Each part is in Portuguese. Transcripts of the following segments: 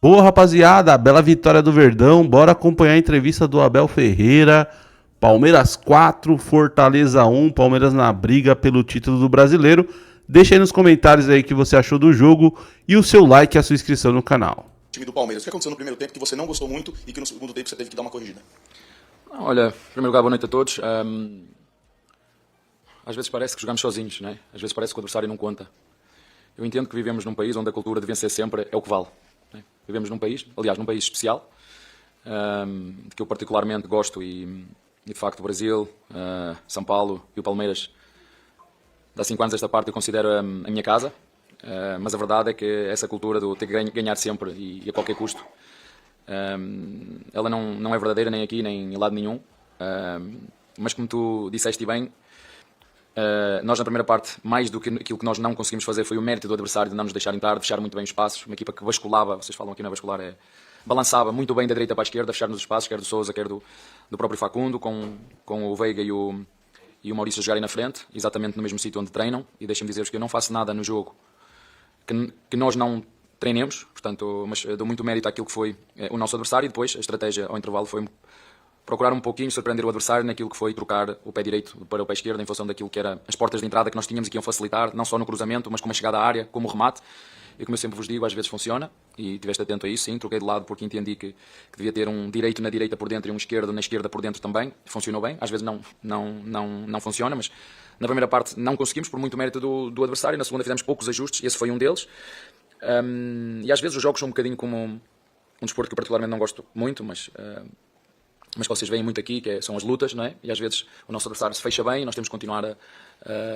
Boa, rapaziada, bela vitória do Verdão. Bora acompanhar a entrevista do Abel Ferreira. Palmeiras 4, Fortaleza 1. Palmeiras na briga pelo título do Brasileiro. Deixa aí nos comentários aí o que você achou do jogo e o seu like e a sua inscrição no canal. Time do Palmeiras, o que aconteceu no primeiro tempo que você não gostou muito e que no segundo tempo você teve que dar uma corrigida? Olha, em primeiro lugar, boa noite a todos. Às vezes parece que jogamos sozinhos, não é? Às vezes parece que o adversário não conta. Eu entendo que vivemos num país onde a cultura de vencer sempre é o que vale. Não é? Vivemos num país, aliás, num país especial, de que eu particularmente gosto e de facto o Brasil, São Paulo e o Palmeiras, de há 5 anos esta parte eu considero a minha casa, mas a verdade é que essa cultura do ter que ganhar sempre e a qualquer custo, ela não é verdadeira nem aqui nem em lado nenhum, mas como tu disseste bem, nós na primeira parte, mais do que aquilo que nós não conseguimos fazer foi o mérito do adversário de não nos deixar entrar, de fechar muito bem os espaços, uma equipa que basculava, vocês falam aqui não é bascular, balançava muito bem da direita para a esquerda, fechar nos espaços, quer do Sousa, quer do próprio Facundo, com o Veiga e o Maurício a jogarem na frente, exatamente no mesmo sítio onde treinam, e deixem-me dizer-vos que eu não faço nada no jogo que nós não treinemos, portanto, mas dou muito mérito àquilo que foi o nosso adversário, e depois a estratégia ao intervalo foi procurar um pouquinho surpreender o adversário naquilo que foi trocar o pé direito para o pé esquerdo em função daquilo que eram as portas de entrada que nós tínhamos e que iam facilitar, não só no cruzamento, mas como a chegada à área, como o remate. E como eu sempre vos digo, às vezes funciona, e estiveste atento a isso, sim, troquei de lado porque entendi que devia ter um direito na direita por dentro e um esquerdo na esquerda por dentro também, funcionou bem, às vezes não funciona, mas na primeira parte não conseguimos por muito mérito do adversário, na segunda fizemos poucos ajustes, esse foi um deles, e às vezes os jogos são um bocadinho como um desporto que eu particularmente não gosto muito, mas que vocês veem muito aqui, são as lutas, não é? E às vezes o nosso adversário se fecha bem, nós temos que continuar a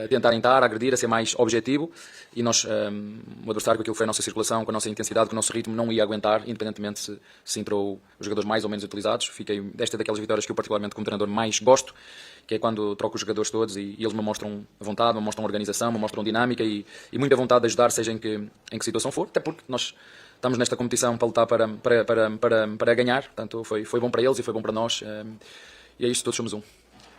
tentar entrar, a agredir, a ser mais objetivo, e nós, o adversário com aquilo que foi a nossa circulação, com a nossa intensidade, com o nosso ritmo, não ia aguentar, independentemente se entrou os jogadores mais ou menos utilizados. Esta é daquelas vitórias que eu particularmente como treinador mais gosto, que é quando troco os jogadores todos e eles me mostram vontade, me mostram organização, me mostram dinâmica e muita vontade de ajudar, seja em que situação for, até porque nós estamos nesta competição para lutar para ganhar, portanto foi bom para eles e foi bom para nós, e é isso, todos somos um.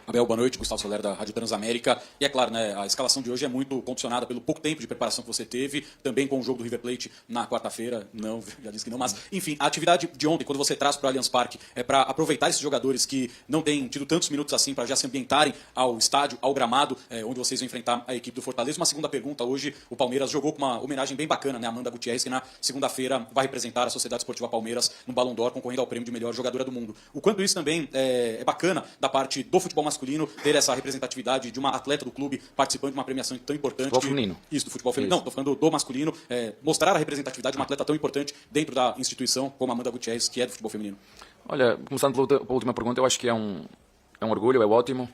Abel, boa noite, Gustavo Soler da Rádio Transamérica. E é claro, né, a escalação de hoje é muito condicionada pelo pouco tempo de preparação que você teve, também com o jogo do River Plate na quarta-feira, não, já disse que não, mas enfim, a atividade de ontem, quando você traz para o Allianz Parque, é para aproveitar esses jogadores que não têm tido tantos minutos assim para já se ambientarem ao estádio, ao gramado, onde vocês vão enfrentar a equipe do Fortaleza. Uma segunda pergunta, hoje o Palmeiras jogou com uma homenagem bem bacana, né, Amanda Gutierrez, que na segunda-feira vai representar a Sociedade Esportiva Palmeiras no Ballon d'Or, concorrendo ao prêmio de melhor jogadora do mundo. O quanto isso também é bacana da parte do futebol masculino, ter essa representatividade de uma atleta do clube participando de uma premiação tão importante. Futebol feminino. Isso, do futebol feminino. Não, estou falando do masculino. Mostrar a representatividade de uma atleta tão importante dentro da instituição como a Amanda Gutierrez, que é do futebol feminino. Olha, começando pela última pergunta, eu acho que é um orgulho, é ótimo.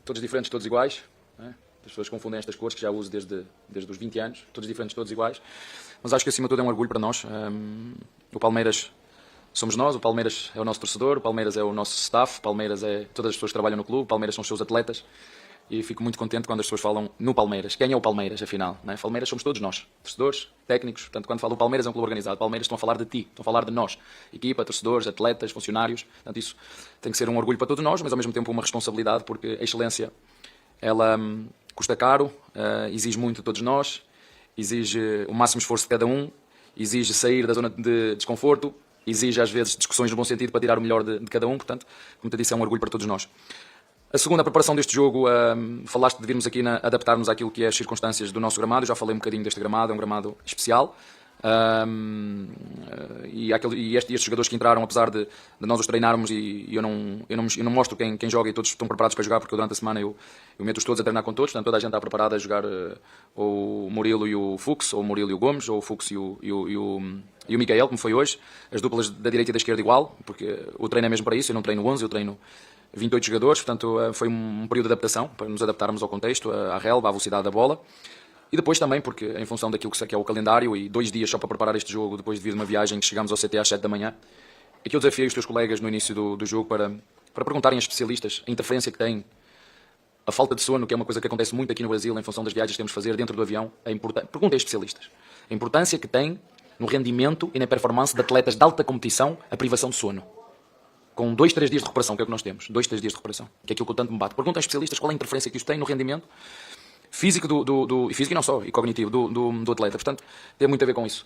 Todos diferentes, todos iguais. Né? As pessoas confundem estas cores que já uso desde os 20 anos. Todos diferentes, todos iguais. Mas acho que acima de tudo é um orgulho para nós. O Palmeiras somos nós, o Palmeiras é o nosso torcedor, o Palmeiras é o nosso staff, o Palmeiras é todas as pessoas que trabalham no clube, o Palmeiras são os seus atletas, e fico muito contente quando as pessoas falam no Palmeiras. Quem é o Palmeiras, afinal? Não é? Palmeiras somos todos nós, torcedores, técnicos, portanto, quando falo o Palmeiras é um clube organizado, Palmeiras estão a falar de ti, estão a falar de nós, equipa, torcedores, atletas, funcionários, portanto, isso tem que ser um orgulho para todos nós, mas ao mesmo tempo uma responsabilidade, porque a excelência, ela custa caro, exige muito de todos nós, exige o máximo esforço de cada um, exige sair da zona de desconforto, exige às vezes discussões no bom sentido para tirar o melhor de cada um, portanto, como te disse, é um orgulho para todos nós. A segunda, a preparação deste jogo, falaste de virmos aqui adaptar-nos àquilo que é as circunstâncias do nosso gramado, eu já falei um bocadinho deste gramado, é um gramado especial, e estes jogadores que entraram, apesar de nós os treinarmos, e eu não mostro quem joga e todos estão preparados para jogar, porque durante a semana eu meto-os todos a treinar com todos, portanto toda a gente está preparada a jogar ou o Murilo e o Fux, ou o Murilo e o Gomes, ou o Fux e o Miguel, como foi hoje, as duplas da direita e da esquerda igual, porque o treino é mesmo para isso, eu não treino 11, eu treino 28 jogadores, portanto foi um período de adaptação, para nos adaptarmos ao contexto, à relva, à velocidade da bola. E depois também, porque em função daquilo que é o calendário, e 2 dias só para preparar este jogo, depois de vir de uma viagem que chegamos ao CT às 7 da manhã, é que eu desafiei os teus colegas no início do jogo para perguntarem a especialistas a interferência que têm, a falta de sono, que é uma coisa que acontece muito aqui no Brasil, em função das viagens que temos de fazer dentro do avião, perguntem a especialistas a importância que tem no rendimento e na performance de atletas de alta competição a privação de sono. Com 2, 3 dias de recuperação, que é o que nós temos, 2, 3 dias de recuperação, que é aquilo que eu tanto me bato. Perguntam a especialistas qual é a interferência que isto tem no rendimento. físico e físico e não só, e cognitivo do atleta. Portanto, tem muito a ver com isso.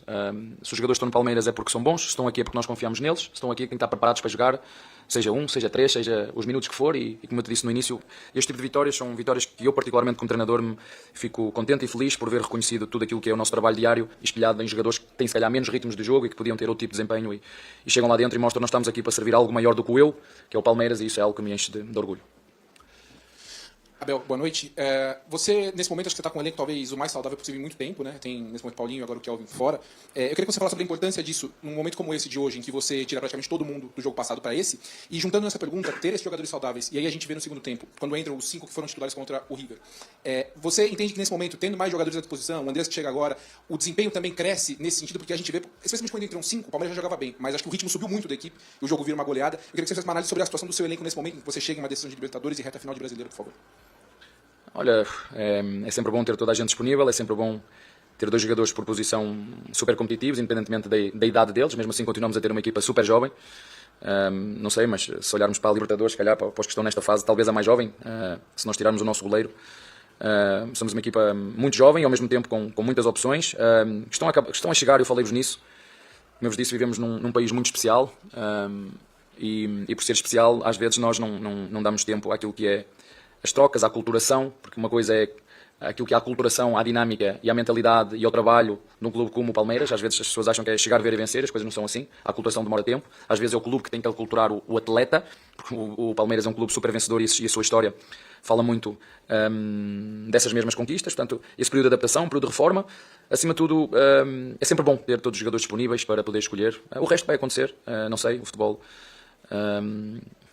Se os jogadores estão no Palmeiras é porque são bons, se estão aqui é porque nós confiamos neles, se estão aqui é que têm que estar preparados para jogar, seja um, seja três, seja os minutos que for, e como eu te disse no início, este tipo de vitórias são vitórias que eu particularmente como treinador me fico contente e feliz por ver reconhecido tudo aquilo que é o nosso trabalho diário, espelhado em jogadores que têm se calhar menos ritmos de jogo e que podiam ter outro tipo de desempenho e chegam lá dentro e mostram que nós estamos aqui para servir algo maior do que o eu, que é o Palmeiras, e isso é algo que me enche de orgulho. Abel, boa noite. Você, nesse momento, acho que você está com um elenco talvez o mais saudável possível em muito tempo, né? Tem, nesse momento, Paulinho, agora o Kelvin fora. Eu queria que você falasse sobre a importância disso num momento como esse de hoje, em que você tira praticamente todo mundo do jogo passado para esse, e juntando nessa pergunta, ter esses jogadores saudáveis, e aí a gente vê no segundo tempo, quando entram os 5 que foram titulares contra o River. Você entende que nesse momento, tendo mais jogadores à disposição, o Andrés que chega agora, o desempenho também cresce nesse sentido, porque a gente vê, especialmente quando entram 5, o Palmeiras já jogava bem, mas acho que o ritmo subiu muito da equipe, e o jogo vira uma goleada. Eu queria que você fizesse uma análise sobre a situação do seu elenco nesse momento, em que você chega em uma decisão de Libertadores e reta final de Brasileiro, por favor. Olha, é sempre bom ter toda a gente disponível, é sempre bom ter dois jogadores por posição super competitivos, independentemente da idade deles, mesmo assim continuamos a ter uma equipa super jovem. Não sei, mas se olharmos para a Libertadores, se calhar para os que estão nesta fase, talvez a mais jovem, se nós tirarmos o nosso goleiro. Somos uma equipa muito jovem, ao mesmo tempo com muitas opções, que estão a chegar, eu falei-vos nisso. Como eu vos disse, vivemos num país muito especial, e por ser especial, às vezes nós não damos tempo àquilo que é as trocas, à aculturação, porque uma coisa é aquilo que é a aculturação, à dinâmica e à mentalidade e ao trabalho num clube como o Palmeiras. Às vezes as pessoas acham que é chegar, ver e vencer, as coisas não são assim. A aculturação demora tempo. Às vezes é o clube que tem que aculturar o atleta, porque o Palmeiras é um clube super vencedor e a sua história fala muito dessas mesmas conquistas. Portanto, esse período de adaptação, período de reforma, acima de tudo, é sempre bom ter todos os jogadores disponíveis para poder escolher. O resto vai acontecer, não sei, o futebol...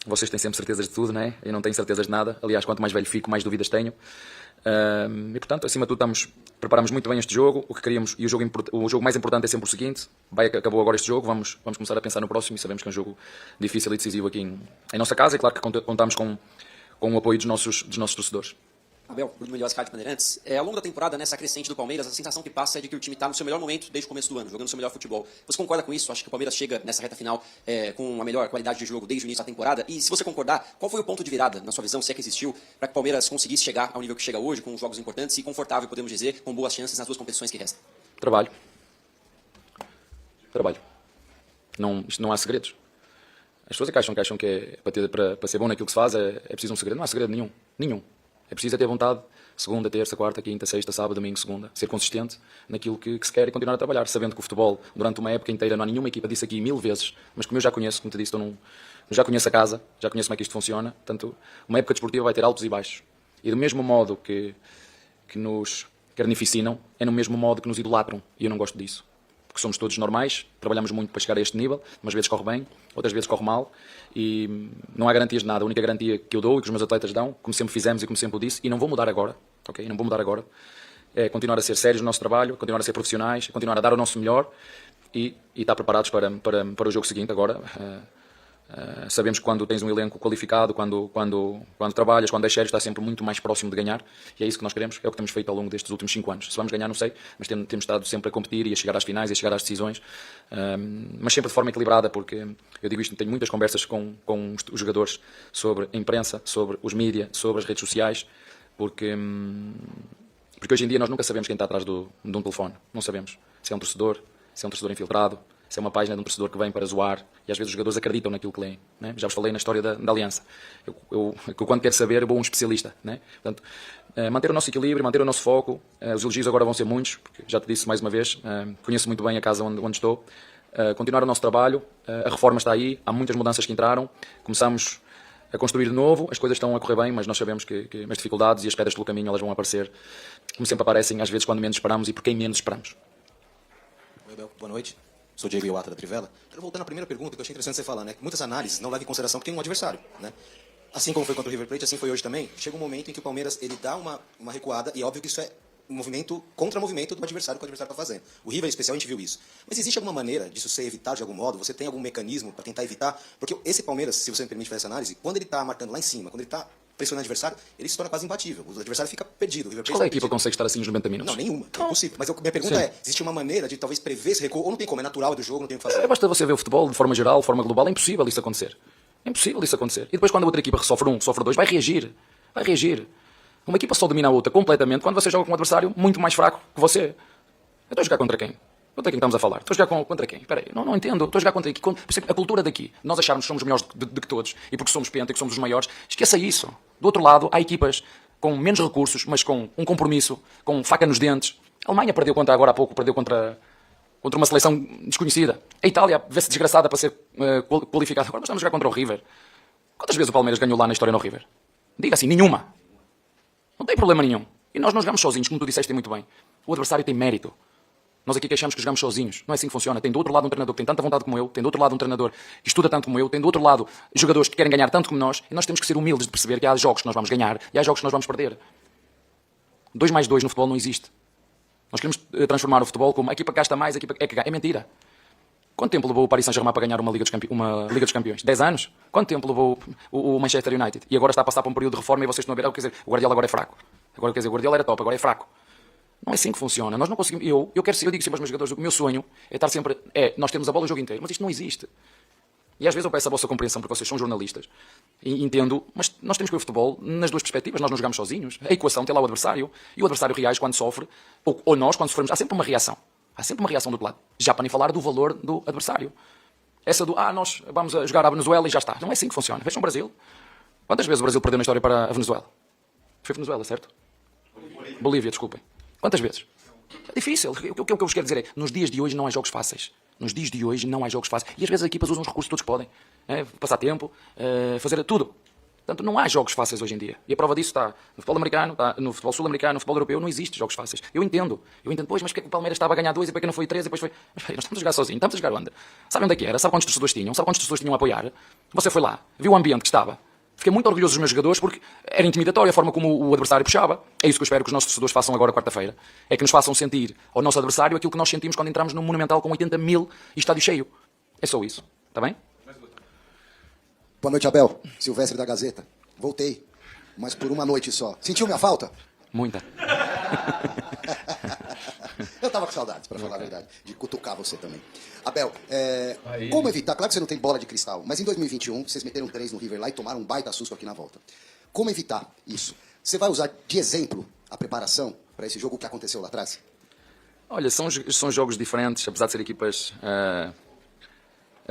Vocês têm sempre certezas de tudo, não é? Eu não tenho certezas de nada. Aliás, quanto mais velho fico, mais dúvidas tenho. E portanto, acima de tudo, preparamos muito bem este jogo. O que queríamos, e o jogo mais importante é sempre o seguinte: acabou agora este jogo, vamos começar a pensar no próximo, e sabemos que é um jogo difícil e decisivo aqui em nossa casa. E claro que contamos com o apoio dos nossos torcedores. Abel, Bruno Melhor, Rádio Bandeirantes. Ao longo da temporada, nessa crescente do Palmeiras, a sensação que passa é de que o time está no seu melhor momento desde o começo do ano, jogando o seu melhor futebol. Você concorda com isso? Acha que o Palmeiras chega nessa reta final com a melhor qualidade de jogo desde o início da temporada? E se você concordar, qual foi o ponto de virada, na sua visão, se é que existiu, para que o Palmeiras conseguisse chegar ao nível que chega hoje, com jogos importantes e confortável, podemos dizer, com boas chances nas duas competições que restam? Trabalho. Isto não há segredos. As pessoas que acham que para ser bom naquilo que se faz é preciso um segredo. Não há segredo nenhum. É preciso ter vontade, segunda, terça, quarta, quinta, sexta, sábado, domingo, segunda, ser consistente naquilo que se quer e continuar a trabalhar, sabendo que o futebol, durante uma época inteira, não há nenhuma equipa, disse aqui 1000 vezes, mas como eu já conheço, como te disse, já conheço a casa, já conheço como é que isto funciona, portanto, uma época desportiva vai ter altos e baixos. E do mesmo modo que nos carnificinam, é no mesmo modo que nos idolatram, e eu não gosto disso. Porque somos todos normais, trabalhamos muito para chegar a este nível, umas vezes corre bem, outras vezes corre mal, e não há garantias de nada. A única garantia que eu dou e que os meus atletas dão, como sempre fizemos e como sempre o disse, e não vou mudar agora, ok? Não vou mudar agora, é continuar a ser sérios no nosso trabalho, continuar a ser profissionais, continuar a dar o nosso melhor e estar preparados para o jogo seguinte agora. Sabemos que quando tens um elenco qualificado, quando trabalhas, quando és sério, estás sempre muito mais próximo de ganhar, e é isso que nós queremos, é o que temos feito ao longo destes últimos 5 anos. Se vamos ganhar, não sei, mas temos estado sempre a competir e a chegar às finais e a chegar às decisões, mas sempre de forma equilibrada, porque eu digo isto, tenho muitas conversas com os jogadores sobre a imprensa, sobre os mídias, sobre as redes sociais, porque hoje em dia nós nunca sabemos quem está atrás de um telefone, não sabemos se é um torcedor infiltrado, se é uma página de um torcedor que vem para zoar, e às vezes os jogadores acreditam naquilo que leem, né? Já vos falei na história da Aliança. Eu quando quero saber, vou a um especialista, né? Portanto, manter o nosso equilíbrio, manter o nosso foco. Os elogios agora vão ser muitos, porque já te disse mais uma vez, conheço muito bem a casa onde estou. Continuar o nosso trabalho, a reforma está aí, há muitas mudanças que entraram, começamos a construir de novo, as coisas estão a correr bem, mas nós sabemos que as dificuldades e as pedras pelo caminho, elas vão aparecer, como sempre aparecem, às vezes quando menos esperamos e por quem menos esperamos. Oi, Abel, boa noite. Sou o Diego Iwata da Trivela. Quero voltar na primeira pergunta, que eu achei interessante você falar, né? Que muitas análises não levam em consideração que tem um adversário, né? Assim como foi contra o River Plate, assim foi hoje também. Chega um momento em que o Palmeiras ele dá uma recuada, e é óbvio que isso é um movimento contra-movimento do adversário que o adversário está fazendo. O River, em especial, a gente viu isso. Mas existe alguma maneira disso ser evitado de algum modo? Você tem algum mecanismo para tentar evitar? Porque esse Palmeiras, se você me permite fazer essa análise, quando ele está marcando lá em cima, quando ele está pressionando o adversário, ele se torna quase imbatível. O adversário fica perdido. Qual é a equipa que consegue estar assim nos 90 minutos? Não, nenhuma. É impossível. Mas minha pergunta é, existe uma maneira de talvez prever esse recuo? Ou não tem como? É natural do jogo, não tem o que fazer? Basta você ver o futebol de forma geral, de forma global, é impossível isso acontecer. É impossível isso acontecer. E depois quando a outra equipa sofre um, sofre dois, vai reagir. Uma equipa só domina a outra completamente quando você joga com um adversário muito mais fraco que você. Eu estou a jogar contra quem? Contra quem estamos a falar? Estou a jogar contra quem? Espera aí, não entendo. Estou a jogar contra quem? A cultura daqui, nós acharmos que somos melhores de que todos e porque somos penta e que somos os maiores, esqueça isso. Do outro lado, há equipas com menos recursos, mas com um compromisso, com faca nos dentes. A Alemanha perdeu agora há pouco, perdeu contra uma seleção desconhecida. A Itália vê-se desgraçada para ser qualificada. Agora nós estamos a jogar contra o River. Quantas vezes o Palmeiras ganhou lá na história no River? Diga assim, nenhuma. Não tem problema nenhum. E nós não jogamos sozinhos, como tu disseste muito bem. O adversário tem mérito. Nós aqui queixamos que jogamos sozinhos. Não é assim que funciona. Tem do outro lado um treinador que tem tanta vontade como eu, tem do outro lado um treinador que estuda tanto como eu, tem do outro lado jogadores que querem ganhar tanto como nós, e nós temos que ser humildes de perceber que há jogos que nós vamos ganhar e há jogos que nós vamos perder. 2 mais 2 no futebol não existe. Nós queremos transformar o futebol como a equipa que gasta mais, a equipa é que ganha. É mentira. Quanto tempo levou o Paris Saint-Germain para ganhar uma Liga dos Campeões? 10 anos? Quanto tempo levou o Manchester United? E agora está a passar por um período de reforma e vocês estão a ver, quer dizer, o Guardiola agora é fraco. Agora, quer dizer, o Guardiola era top, agora é fraco. Não é assim que funciona. Nós não conseguimos. Eu digo sempre aos meus jogadores, o meu sonho é estar sempre. Nós temos a bola o jogo inteiro, mas isto não existe. E às vezes eu peço a vossa compreensão porque vocês são jornalistas. E entendo, mas nós temos que ver o futebol nas duas perspectivas. Nós não jogamos sozinhos. A equação tem lá o adversário. E o adversário reage quando sofre. Ou nós, quando sofremos. Há sempre uma reação. Há sempre uma reação do outro lado. Já para nem falar do valor do adversário. Essa nós vamos a jogar à Venezuela e já está. Não é assim que funciona. Vejam o Brasil. Quantas vezes o Brasil perdeu na história para a Venezuela? Foi Venezuela, certo? Bolívia, desculpem. Quantas vezes? É difícil. O que eu vos quero dizer é, nos dias de hoje não há jogos fáceis. Nos dias de hoje não há jogos fáceis. E às vezes as equipas usam os recursos todos que podem. Passar tempo, fazer tudo. Portanto, não há jogos fáceis hoje em dia. E a prova disso está no futebol americano, está no futebol sul-americano, no futebol europeu. Não existe jogos fáceis. Eu entendo, pois, mas porque é que o Palmeiras estava a ganhar 2 e porque não foi 3 e depois foi... Mas nós estamos a jogar sozinhos, estamos a jogar onde? Sabe onde é que era? Sabe quantos torcedores tinham? Sabe quantos torcedores tinham a apoiar? Você foi lá, viu o ambiente que estava. Fiquei muito orgulhoso dos meus jogadores porque era intimidatória a forma como o adversário puxava. É isso que eu espero que os nossos torcedores façam agora quarta-feira. É que nos façam sentir ao nosso adversário aquilo que nós sentimos quando entramos num Monumental com 80 mil e estádio cheio. É só isso. Está bem? Boa noite, Abel. Silvestre da Gazeta. Voltei, mas por uma noite só. Sentiu minha falta? Muita. Eu tava com saudades, para falar a verdade, de cutucar você também. Abel, como evitar? Claro que você não tem bola de cristal, mas em 2021 vocês meteram 3 no River lá e tomaram um baita susto aqui na volta. Como evitar isso? Você vai usar de exemplo a preparação para esse jogo que aconteceu lá atrás? Olha, são jogos diferentes, apesar de ser equipas...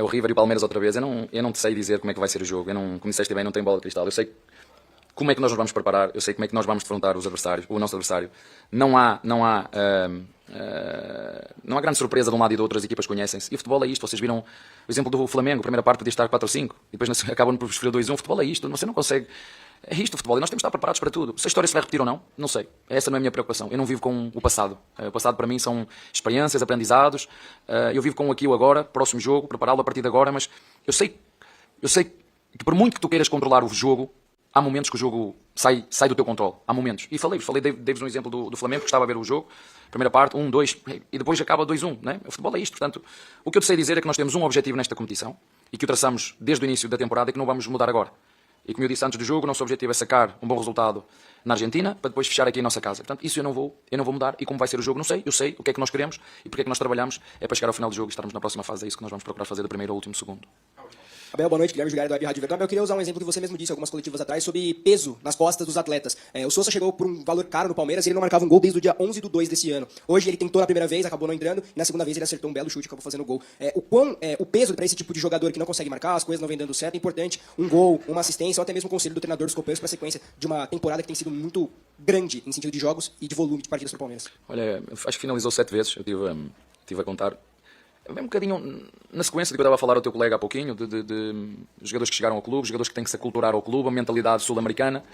É o River e o Palmeiras outra vez. Eu não te sei dizer como é que vai ser o jogo. Como disseste bem, não tem bola de cristal. Eu sei como é que nós nos vamos preparar. Eu sei como é que nós vamos defrontar o nosso adversário. Não há grande surpresa de um lado e do outro. As equipas conhecem-se. E o futebol é isto. Vocês viram o exemplo do Flamengo. A primeira parte podia estar 4-5. E depois acabam por sofrer 2-1. O futebol é isto. Você não consegue... É isto o futebol. E nós temos de estar preparados para tudo. Se a história se vai repetir ou não, não sei. Essa não é a minha preocupação. Eu não vivo com o passado. O passado para mim são experiências, aprendizados. Eu vivo com o aqui e o agora, próximo jogo, prepará-lo a partir de agora, mas eu sei que por muito que tu queiras controlar o jogo, há momentos que o jogo sai do teu controle. Há momentos. E dei-vos um exemplo do Flamengo, que estava a ver o jogo. Primeira parte, 1-2, e depois acaba 2-1. Né? O futebol é isto. Portanto, o que eu te sei dizer é que nós temos um objetivo nesta competição e que o traçamos desde o início da temporada e que não vamos mudar agora. E como eu disse antes do jogo, o nosso objetivo é sacar um bom resultado na Argentina para depois fechar aqui a nossa casa. Portanto, isso eu não vou mudar. E como vai ser o jogo, não sei. Eu sei o que é que nós queremos e porque é que nós trabalhamos. É para chegar ao final do jogo e estarmos na próxima fase. É isso que nós vamos procurar fazer do primeiro ao último segundo. Abel, boa noite. Guilherme Juliari, do Web Rádio Verdão. Eu queria usar um exemplo que você mesmo disse algumas coletivas atrás sobre peso nas costas dos atletas. O Sousa chegou por um valor caro no Palmeiras e ele não marcava um gol desde o dia 11/2 desse ano. Hoje ele tentou na primeira vez, acabou não entrando, e na segunda vez ele acertou um belo chute e acabou fazendo o gol. O peso para esse tipo de jogador que não consegue marcar, as coisas não vêm dando certo, é importante um gol, uma assistência ou até mesmo um conselho do treinador dos companheiros para a sequência de uma temporada que tem sido muito grande em sentido de jogos e de volume de partidas para o Palmeiras. Olha, acho que finalizou 7 vezes, eu estive a contar. É um bocadinho na sequência do que eu estava a falar ao teu colega há pouquinho, de jogadores que chegaram ao clube, jogadores que têm que se aculturar ao clube, a mentalidade sul-americana.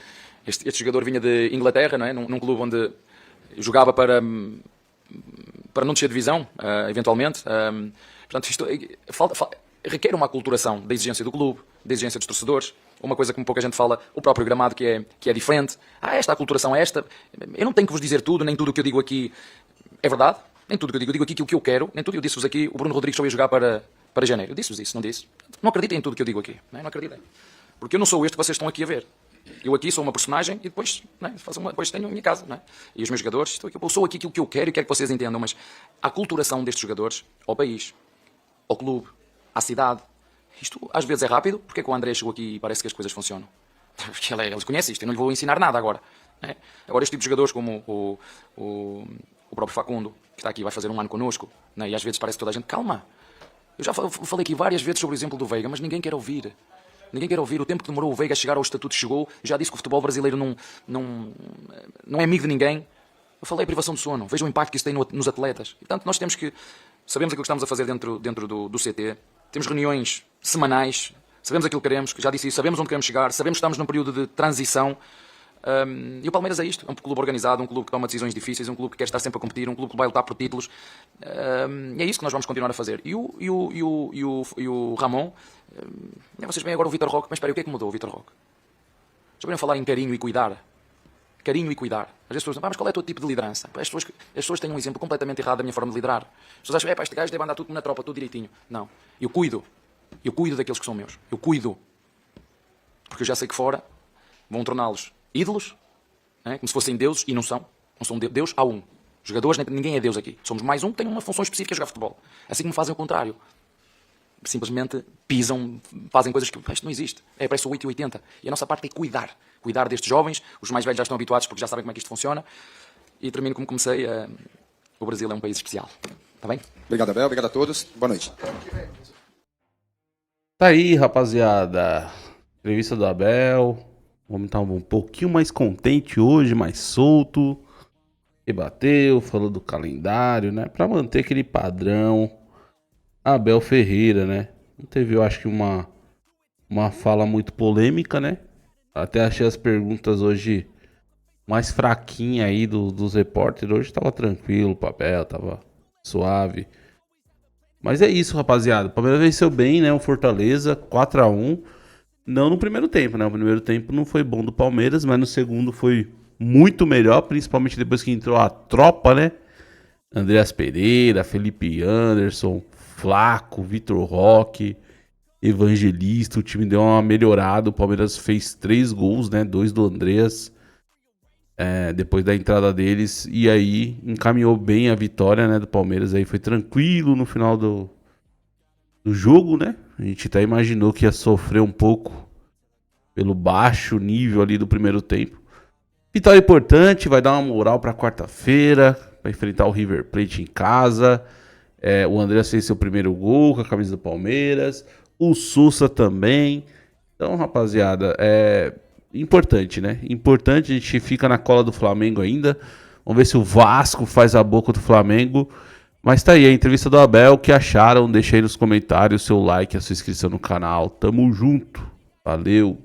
Este jogador vinha de Inglaterra, não é? num clube onde jogava para não descer de divisão, eventualmente. Portanto, isto requer uma aculturação da exigência do clube, da exigência dos torcedores. Uma coisa que pouca gente fala, o próprio gramado que é diferente. Esta aculturação é esta. Eu não tenho que vos dizer tudo, nem tudo o que eu digo aqui é verdade. Nem tudo o que eu digo aqui o que eu quero, nem tudo. Eu disse-vos aqui, o Bruno Rodrigues só ia jogar para janeiro. Eu disse-vos isso, não disse? Não acreditem em tudo o que eu digo aqui. Não acreditem. Porque eu não sou este que vocês estão aqui a ver. Eu aqui sou uma personagem e depois, depois tenho a minha casa. E os meus jogadores, eu sou aqui aquilo que eu quero e quero que vocês entendam, mas a aculturação destes jogadores ao país, ao clube, à cidade, isto às vezes é rápido. Porque é que o André chegou aqui e parece que as coisas funcionam? Porque ele conhece isto, eu não lhe vou ensinar nada agora. Né? Agora, este tipo de jogadores como o próprio Facundo, que está aqui, vai fazer um ano connosco, né? E às vezes parece que toda a gente, calma. Eu já falei aqui várias vezes sobre o exemplo do Veiga, mas ninguém quer ouvir. Ninguém quer ouvir. O tempo que demorou o Veiga a chegar ao estatuto chegou. Eu já disse que o futebol brasileiro não é amigo de ninguém. Eu falei privação de sono. Veja o impacto que isso tem nos atletas. E, portanto, nós temos que... Sabemos aquilo que estamos a fazer dentro do CT. Temos reuniões semanais. Sabemos aquilo que queremos. Já disse isso. Sabemos onde queremos chegar. Sabemos que estamos num período de transição. E o Palmeiras é isto. É um clube organizado, um clube que toma decisões difíceis, um clube que quer estar sempre a competir, um clube que vai lutar por títulos. E é isso que nós vamos continuar a fazer. E o Ramon... vocês veem agora o Vitor Roque. Mas espera, o que é que mudou o Vitor Roque? Já ouviram falar em carinho e cuidar? Carinho e cuidar. Às vezes as pessoas dizem, mas qual é o teu tipo de liderança? As pessoas têm um exemplo completamente errado da minha forma de liderar. As pessoas acham, este gajo deve andar tudo como na tropa, tudo direitinho. Não. Eu cuido daqueles que são meus. Eu cuido. Porque eu já sei que fora vão torná-los ídolos, né? Como se fossem deuses, e não são. Não são Deus, há um. Jogadores, ninguém é Deus aqui. Somos mais um que tem uma função específica a jogar futebol. Assim como fazem o contrário. Simplesmente pisam, fazem coisas que isto não existe. Parece o 8 e 80. E a nossa parte é cuidar. Cuidar destes jovens. Os mais velhos já estão habituados porque já sabem como é que isto funciona. E termino como comecei. O Brasil é um país especial. Está bem? Obrigado, Abel. Obrigado a todos. Boa noite. Tá aí, rapaziada. Entrevista do Abel. O homem tá um pouquinho mais contente hoje, mais solto. Rebateu, falou do calendário, né? Pra manter aquele padrão. Abel Ferreira, né? Não teve, eu acho que uma fala muito polêmica, né? Até achei as perguntas hoje mais fraquinhas aí dos repórteres. Hoje tava tranquilo, o Abel tava suave. Mas é isso, rapaziada. O Palmeiras venceu bem, né? O Fortaleza, 4-1. Não no primeiro tempo, né? O primeiro tempo não foi bom do Palmeiras, mas no segundo foi muito melhor, principalmente depois que entrou a tropa, né? Andreas Pereira, Felipe Anderson, Flaco, Vitor Roque, Evangelista. O time deu uma melhorada. O Palmeiras fez 3 gols, né? 2 do Andreas. Depois da entrada deles. E aí encaminhou bem a vitória, né, do Palmeiras. Aí foi tranquilo no final do jogo, né? A gente até imaginou que ia sofrer um pouco pelo baixo nível ali do primeiro tempo. Vitória importante, vai dar uma moral para quarta-feira, para enfrentar o River Plate em casa. O Andreas fez seu primeiro gol com a camisa do Palmeiras. O Sousa também. Então, rapaziada, importante, né? Importante, a gente fica na cola do Flamengo ainda. Vamos ver se o Vasco faz a boca do Flamengo. Mas tá aí a entrevista do Abel. O que acharam? Deixa aí nos comentários o seu like, a sua inscrição no canal. Tamo junto. Valeu.